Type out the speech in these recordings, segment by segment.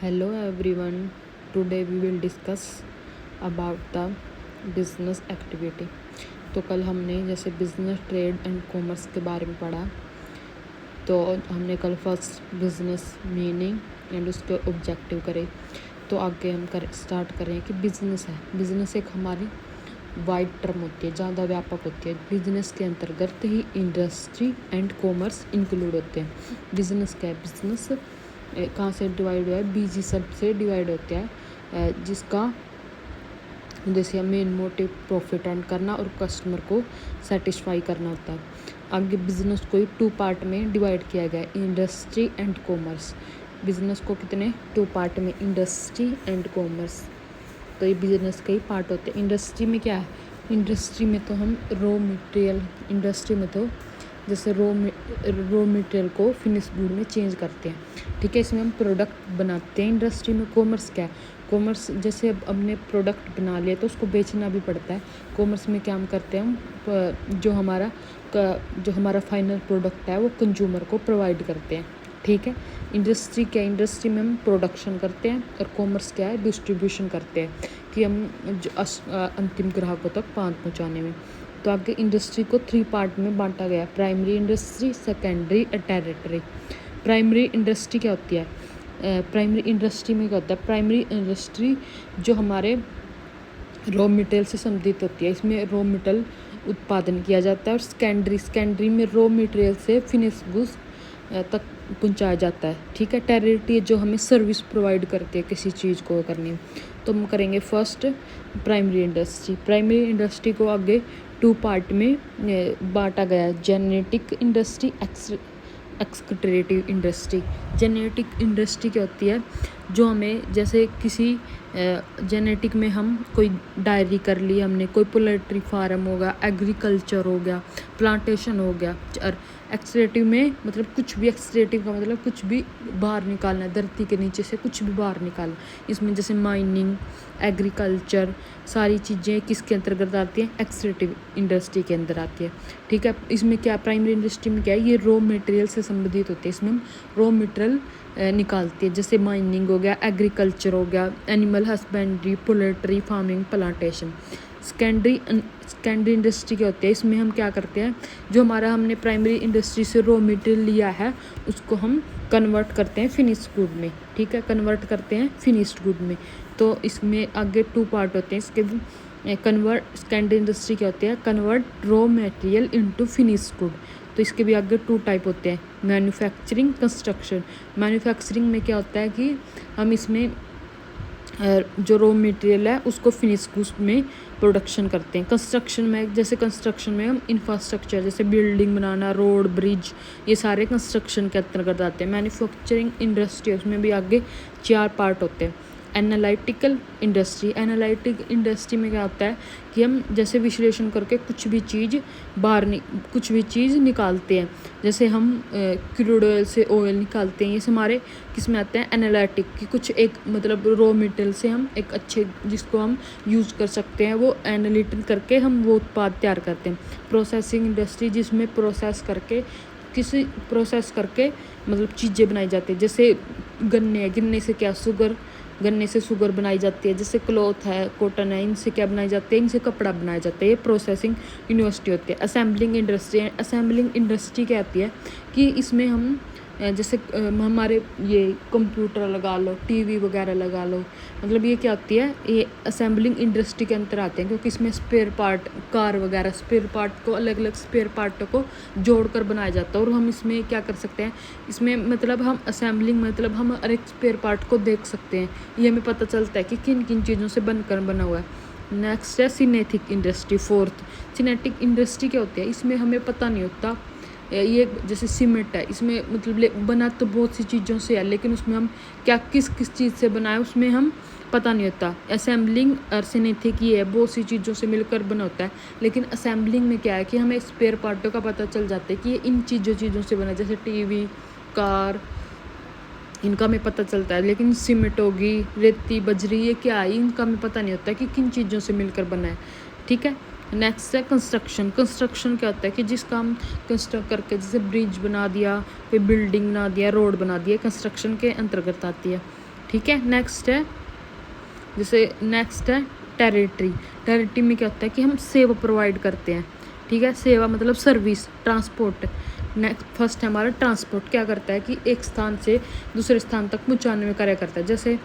Hello everyone. Today we will discuss about the business activity. तो कल हमने जैसे बिजनेस ट्रेड एंड कॉमर्स के बारे में पढ़ा। तो हमने कल फर्स्ट बिजनेस मीनिंग एंड उसके ऑब्जेक्टिव करे। तो आगे हम स्टार्ट करें कि बिजनेस है। बिजनेस एक हमारी वाइड टर्म होती है, ज़्यादा व्यापक होती है। बिजनेस के अंतर्गत ही इंडस्ट्री एंड कॉमर्स इंक्लूड होते हैं। बिजनेस क्या है? बिजनेस कहाँ से डिवाइड हुआ है? बीजी सब से डिवाइड होता है, जिसका उद्देश्य मेन मोटिव प्रॉफिट अर्न करना और कस्टमर को सेटिस्फाई करना होता है। आगे बिजनेस को 2 पार्ट में डिवाइड किया गया है, इंडस्ट्री एंड कॉमर्स। बिजनेस को कितने 2 पार्ट में, इंडस्ट्री एंड कॉमर्स। तो ये बिजनेस के ही पार्ट होते हैं। इंडस्ट्री में क्या है? इंडस्ट्री में तो हम रॉ मटेरियल, इंडस्ट्री में तो जैसे रॉ मटेरियल को फिनिश गुड में चेंज करते हैं, ठीक है। इसमें हम प्रोडक्ट बनाते हैं। इंडस्ट्री में कॉमर्स क्या है? कॉमर्स जैसे अब हमने प्रोडक्ट बना लिया तो उसको बेचना भी पड़ता है। कॉमर्स में क्या हम करते हैं? हम जो हमारा फाइनल प्रोडक्ट है वो कंज्यूमर को प्रोवाइड करते हैं, ठीक है। इंडस्ट्री क्या है? इंडस्ट्री में हम प्रोडक्शन करते हैं और कॉमर्स क्या है? डिस्ट्रीब्यूशन करते हैं कि हम अंतिम ग्राहकों तक पहुंचाने में। तो आगे इंडस्ट्री को 3 पार्ट में बांटा गया, प्राइमरी इंडस्ट्री, सेकेंडरी और टेरिटरी। प्राइमरी इंडस्ट्री क्या होती है? प्राइमरी इंडस्ट्री में क्या होता है? प्राइमरी इंडस्ट्री जो हमारे रॉ मटेरियल से संबंधित होती है, इसमें रॉ मटेरियल उत्पादन किया जाता है। और सेकेंडरी में रॉ मटेरियल से फिनिश गुड्स तक पहुंचाया जाता है, ठीक है। टेरिटरी जो हमें सर्विस प्रोवाइड करती है किसी चीज़ को करने में। तो हम करेंगे first primary industry. Primary industry को आगे 2 पार्ट में बांटा गया है, genetic industry, excretive industry. Genetic industry क्या होती है? जो हमें जैसे किसी जेनेटिक में हम कोई डायरी कर ली हमने, कोई पोल्ट्री फार्म हो गया, एग्रीकल्चर हो गया, प्लांटेशन हो गया। और एक्सक्रीटिव में मतलब कुछ भी, एक्सक्रीटिव का मतलब कुछ भी बाहर निकालना है, धरती के नीचे से कुछ भी बाहर निकालना। इसमें जैसे माइनिंग, एग्रीकल्चर, सारी चीज़ें किसके अंतर्गत आती हैं? एक्सक्रीटिव इंडस्ट्री के अंदर आती है, ठीक है। इसमें क्या, प्राइमरी इंडस्ट्री में क्या है? ये रॉ मटेरियल से संबंधित होते हैं। इसमें हम रॉ मटेरियल निकालती है, जैसे माइनिंग हो गया, एग्रीकल्चर हो गया, animal husbandry, poultry farming, plantation. Secondary industry क्या होती है? इसमें हम क्या करते हैं? जो हमारा हमने प्राइमरी इंडस्ट्री से रॉ मटेरियल लिया है उसको हम कन्वर्ट करते हैं फिनिश गुड में, ठीक है। कन्वर्ट करते हैं फिनिश्ड गुड में। तो इसमें आगे 2 पार्ट होते हैं इसके भी। सेकेंडरी इंडस्ट्री क्या होती है? Convert raw material into finish good. तो इसके भी आगे 2 टाइप होते हैं, मैन्युफैक्चरिंग, कंस्ट्रक्शन। मैन्युफैक्चरिंग में क्या होता है कि हम इसमें जो रॉ मटेरियल है उसको फिनिश गुड्स में प्रोडक्शन करते हैं। कंस्ट्रक्शन में, जैसे कंस्ट्रक्शन में हम इंफ्रास्ट्रक्चर जैसे बिल्डिंग बनाना, रोड, ब्रिज, ये सारे कंस्ट्रक्शन के अंतर्गत आते हैं। मैन्युफैक्चरिंग इंडस्ट्री, उसमें भी आगे 4 पार्ट होते हैं। Analytical industry. एनालिटिक इंडस्ट्री में क्या होता है कि हम जैसे विश्लेषण करके कुछ भी चीज़ निकालते हैं। जैसे हम क्रूड ऑयल से ऑयल निकालते हैं, ये हमारे किस में आते हैं? एनालिटिक की कुछ एक मतलब रॉ मटेरियल से हम एक अच्छे जिसको हम यूज़ कर सकते हैं, वो एनालिटिक करके हम वो उत्पाद तैयार करते हैं। प्रोसेसिंग इंडस्ट्री, जिसमें प्रोसेस करके मतलब चीज़ें बनाई जाती है। जैसे गन्ने से क्या गन्ने से शुगर बनाई जाती है। जैसे क्लॉथ है, कॉटन है, इनसे क्या बनाई जाती है? इनसे कपड़ा बनाया जाता है। ये प्रोसेसिंग यूनिवर्सिटी होती है। असेंबलिंग इंडस्ट्री है। असेंबलिंग इंडस्ट्री क्या आती है कि इसमें हम जैसे हमारे ये कंप्यूटर लगा लो, टीवी वगैरह लगा लो, मतलब ये क्या होती है? ये असेंबलिंग इंडस्ट्री के अंदर आते हैं, क्योंकि इसमें स्पेयर पार्ट, कार वगैरह स्पेयर पार्ट को, अलग अलग स्पेयर पार्टों को जोड़कर बनाया जाता है। और हम इसमें क्या कर सकते हैं? इसमें मतलब हम असेंबलिंग मतलब हम हर एक स्पेयर पार्ट को देख सकते हैं। ये हमें पता चलता है कि किन किन चीज़ों से बनकर बना हुआ है। नेक्स्ट है सिनेटिक इंडस्ट्री, फोर्थ। सिनेटिक इंडस्ट्री क्या होती है? इसमें हमें पता नहीं होता। ये जैसे सीमेंट है, इसमें मतलब बना तो बहुत सी चीज़ों से है, लेकिन उसमें हम क्या किस चीज़ से बना है उसमें हम पता नहीं होता। असेंबलिंग और सिनेटिक ये है, बहुत सी चीज़ों से मिलकर बना होता है। लेकिन असेंबलिंग में क्या है कि हमें स्पेयर पार्टों का पता चल जाता है कि ये इन चीज़ों से बना है, जैसे टीवी, कार, इनका हमें पता चलता है। लेकिन सीमेंट होगी, रेती, बजरी, ये क्या है? इनका हमें पता नहीं होता कि किन चीज़ों से मिलकर बना है, ठीक है। नेक्स्ट है कंस्ट्रक्शन। कंस्ट्रक्शन क्या होता है कि जिसका हम कंस्ट्रक्ट करके, जैसे ब्रिज बना दिया, कोई बिल्डिंग बना दिया, रोड बना दिया, कंस्ट्रक्शन के अंतर्गत आती है। ठीक है। नेक्स्ट है टेरिटरी। टेरिटरी में क्या होता है कि हम सेवा प्रोवाइड करते हैं, ठीक है। सेवा मतलब सर्विस, ट्रांसपोर्ट। नेक्स्ट फर्स्ट है हमारा ट्रांसपोर्ट, क्या करता है कि एक स्थान से दूसरे स्थान तक पहुँचाने में कार्य करता है। जैसे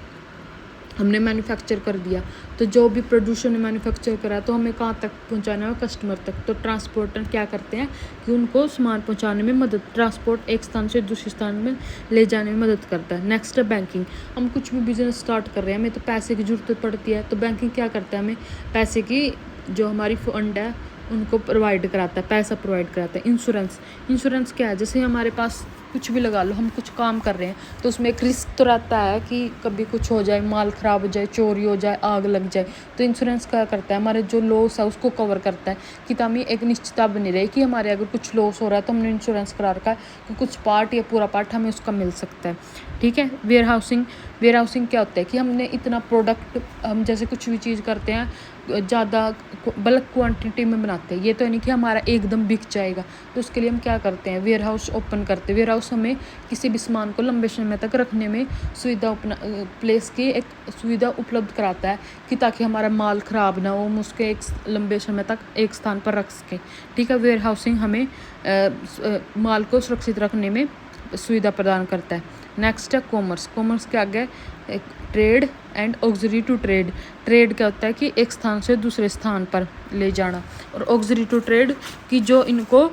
हमने मैन्युफैक्चर कर दिया, तो जो भी प्रोड्यूसर ने मैन्युफैक्चर करा तो हमें कहाँ तक पहुँचाना है, कस्टमर तक। तो ट्रांसपोर्टर क्या करते हैं कि उनको सामान पहुँचाने में मदद, ट्रांसपोर्ट एक स्थान से दूसरे स्थान में ले जाने में मदद करता है। नेक्स्ट है बैंकिंग। हम कुछ भी बिजनेस स्टार्ट कर रहे हैं, हमें तो पैसे की जरूरत पड़ती है, तो बैंकिंग क्या करता है, हमें पैसे की जो हमारी फंड है उनको प्रोवाइड कराता है, पैसा प्रोवाइड कराता है। इंश्योरेंस क्या है, जैसे हमारे पास कुछ भी लगा लो, हम कुछ काम कर रहे हैं तो उसमें एक रिस्क तो रहता है कि कभी कुछ हो जाए, माल ख़राब हो जाए, चोरी हो जाए, आग लग जाए। तो इंश्योरेंस क्या करता है, हमारे जो लॉस है उसको कवर करता है कि ताकि एक निश्चितता बनी रहे कि हमारे अगर कुछ लॉस हो रहा है तो हमने इंश्योरेंस करा रखा है कि कुछ पार्ट या पूरा पार्ट हमें उसका मिल सकता है, ठीक है। वेयर हाउसिंग क्या होता है कि हमने इतना प्रोडक्ट, हम जैसे कुछ भी चीज़ करते हैं ज़्यादा बल्क क्वांटिटी में बनाते हैं, ये तो नहीं कि हमारा एकदम बिक जाएगा। तो उसके लिए हम क्या करते हैं, वेयर हाउस ओपन करते हैं। वेयर हाउस हमें किसी भी सामान को लंबे समय तक रखने में प्लेस की एक सुविधा उपलब्ध कराता है कि ताकि हमारा माल ख़राब ना हो, हम उसके एक लंबे समय तक एक स्थान पर रख सकें, ठीक है। वेयर हाउसिंग हमें माल को सुरक्षित रखने में सुविधा प्रदान करता है। नेक्स्ट है कॉमर्स के आगे एक trade and auxiliary to trade. Trade क्या होता है कि एक स्थान से दूसरे स्थान पर ले जाना, और ऑक्सिलरी टू ट्रेड की जो इनको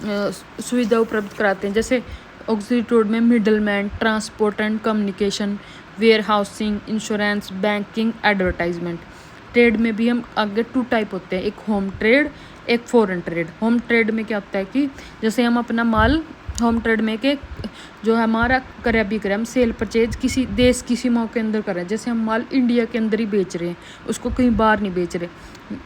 सुविधा उपलब्ध कराते हैं। जैसे ऑक्सिलरी ट्रेड में middleman, transport and communication, warehousing, insurance, banking, advertisement. Trade में भी हम आगे 2 टाइप होते हैं, एक होम ट्रेड, एक फॉरेन ट्रेड। होम ट्रेड में क्या होता है कि जैसे हम अपना माल होम ट्रेड में के जो हमारा भी करें, हम सेल परचेज किसी देश की सीमाओं के अंदर करें। जैसे हम माल इंडिया के अंदर ही बेच रहे हैं, उसको कहीं बाहर नहीं बेच रहे।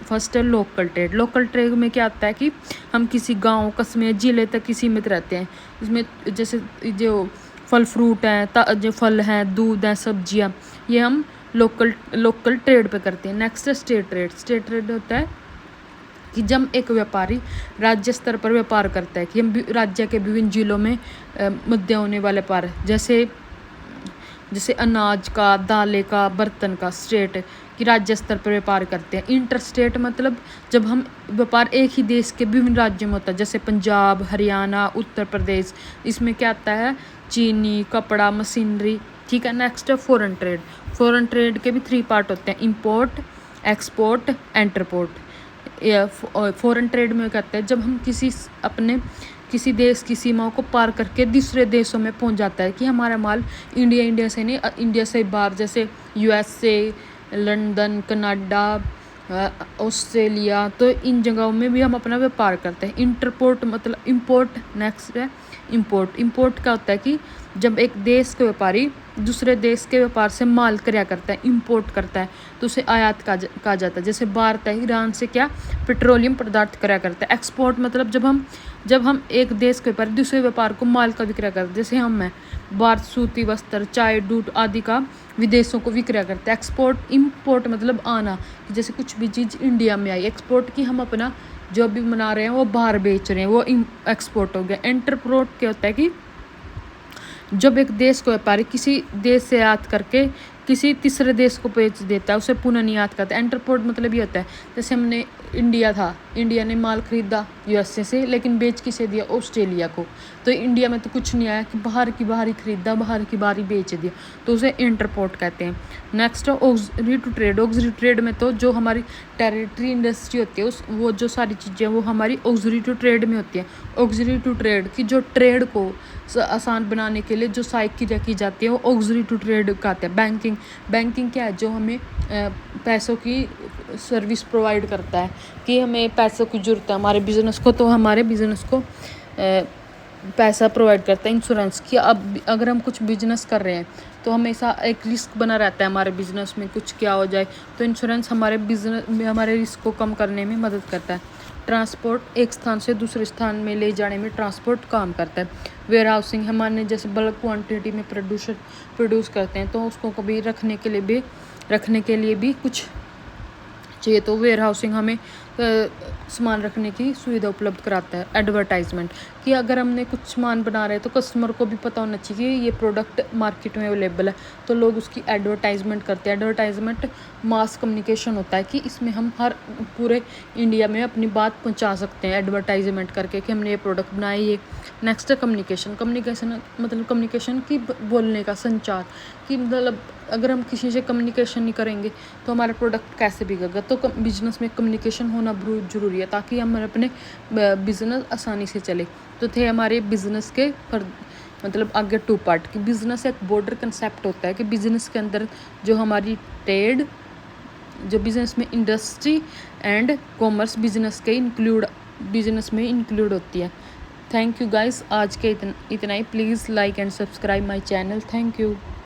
फर्स्ट है लोकल ट्रेड में क्या आता है कि हम किसी गांव, कस्बे, ज़िले तक ही सीमित रहते हैं। इसमें जैसे जो फल फ्रूट हैं, जो फल हैं, दूध है, सब्जियां, ये हम लोकल ट्रेड पे करते हैं। नेक्स्ट है स्टेट ट्रेड होता है कि जब एक व्यापारी राज्य स्तर पर व्यापार करता है कि हम राज्य के विभिन्न जिलों में मध्य होने वाले व्यापार, जैसे अनाज का, दालें का, बर्तन का। स्टेट कि राज्य स्तर पर व्यापार करते हैं। इंटर स्टेट मतलब जब हम व्यापार एक ही देश के विभिन्न राज्यों में होता है, जैसे पंजाब, हरियाणा, उत्तर प्रदेश। इसमें क्या आता है, चीनी, कपड़ा, मशीनरी, ठीक है। नेक्स्ट है फॉरेन ट्रेड के भी 3 पार्ट होते हैं, import, export, interport. Foreign trade में कहते हैं जब हम किसी देश की सीमाओं को पार करके दूसरे देशों में पहुंच जाता है कि हमारा माल इंडिया से नहीं, इंडिया से बाहर, जैसे USA, लंदन, कनाडा, ऑस्ट्रेलिया, तो इन जगहों में भी हम अपना व्यापार करते हैं। इंटरपोर्ट मतलब इंपोर्ट। नेक्स्ट है इंपोर्ट क्या होता है कि जब एक देश के व्यापारी दूसरे देश के व्यापार से माल क्रय करता है, इंपोर्ट करता है, तो उसे आयात कहा जाता है। जैसे भारत है, ईरान से क्या पेट्रोलियम पदार्थ क्रय करता है। एक्सपोर्ट मतलब जब हम एक देश के व्यापार दूसरे व्यापार को माल का विक्रय करते हैं, जैसे हम हैं भारत सूती वस्त्र, चाय, दूध आदि का विदेशों को विक्रय करते हैं। इंपोर्ट मतलब आना, जैसे कुछ भी चीज़ इंडिया में आई, एक्सपोर्ट की हम अपना जो भी बना रहे हैं वो बाहर बेच रहे हैं, वो एक्सपोर्ट हो गया। इंटरपोर्ट क्या होता है कि जब एक देश को व्यापारी किसी देश से आयात करके किसी तीसरे देश को बेच देता है, उसे पुनः निर्यात करता है। इंटरपोर्ट मतलब ये होता है जैसे हमने इंडिया ने माल खरीदा USA से, लेकिन बेच किसे दिया, ऑस्ट्रेलिया को। तो इंडिया में तो कुछ नहीं आया कि बाहर की बाहर ही खरीदा, बाहर की बाहर ही बेच दिया, तो उसे इंटरपोर्ट कहते हैं। नेक्स्ट है ऑक्सिलरी टू ट्रेड में तो जो हमारी टेरिटरी इंडस्ट्री होती है वो जो सारी चीज़ें वो हमारी ऑक्सिलरी टू ट्रेड में होती है। ऑक्सिलरी टू ट्रेड की जो ट्रेड को आसान बनाने के लिए जो सहायता की जाती है वो ऑक्सिलरी टू ट्रेड कहते हैं। बैंकिंग क्या है, जो हमें पैसों की सर्विस प्रोवाइड करता है कि हमें पैसों की ज़रूरत है हमारे बिज़नेस को, तो हमारे बिज़नेस को पैसा प्रोवाइड करता है। इंश्योरेंस कि अब अगर हम कुछ बिजनेस कर रहे हैं तो हमेशा एक रिस्क बना रहता है हमारे बिज़नेस में, कुछ क्या हो जाए, तो इंश्योरेंस हमारे बिजनेस में हमारे रिस्क को कम करने में मदद करता है। ट्रांसपोर्ट एक स्थान से दूसरे स्थान में ले जाने में ट्रांसपोर्ट काम करता है। वेयर हाउसिंग हमारे जैसे बल्क क्वांटिटी में प्रोड्यूस करते हैं, तो उसको कभी रखने के लिए भी कुछ चाहिए, तो वेयर हाउसिंग हमें सामान रखने की सुविधा उपलब्ध कराता है। एडवर्टाइजमेंट कि अगर हमने कुछ सामान बना रहे हैं तो कस्टमर को भी पता होना चाहिए कि ये प्रोडक्ट मार्केट में अवेलेबल है, तो लोग उसकी एडवर्टाइजमेंट करते हैं। एडवर्टाइजमेंट मास कम्युनिकेशन होता है कि इसमें हम हर पूरे इंडिया में अपनी बात पहुंचा सकते हैं एडवर्टाइजमेंट करके कि हमने ये प्रोडक्ट बनाया। ये नेक्स्ट कम्युनिकेशन मतलब कम्युनिकेशन की बोलने का संचार कि मतलब अगर हम किसी से कम्युनिकेशन नहीं करेंगे तो हमारा प्रोडक्ट कैसे बिकेगा। तो बिजनेस में कम्युनिकेशन होना बहुत ज़रूरी है ताकि हम अपने बिजनेस आसानी से चले। तो थे हमारे बिजनेस के मतलब आगे 2 पार्ट कि बिजनेस एक बॉर्डर कंसेप्ट होता है कि बिजनेस के अंदर जो हमारी ट्रेड, जो बिजनेस में इंडस्ट्री एंड कॉमर्स बिजनेस में इंक्लूड होती है। थैंक यू गाइस, आज के इतना ही। Please like and subscribe my channel. Thank you.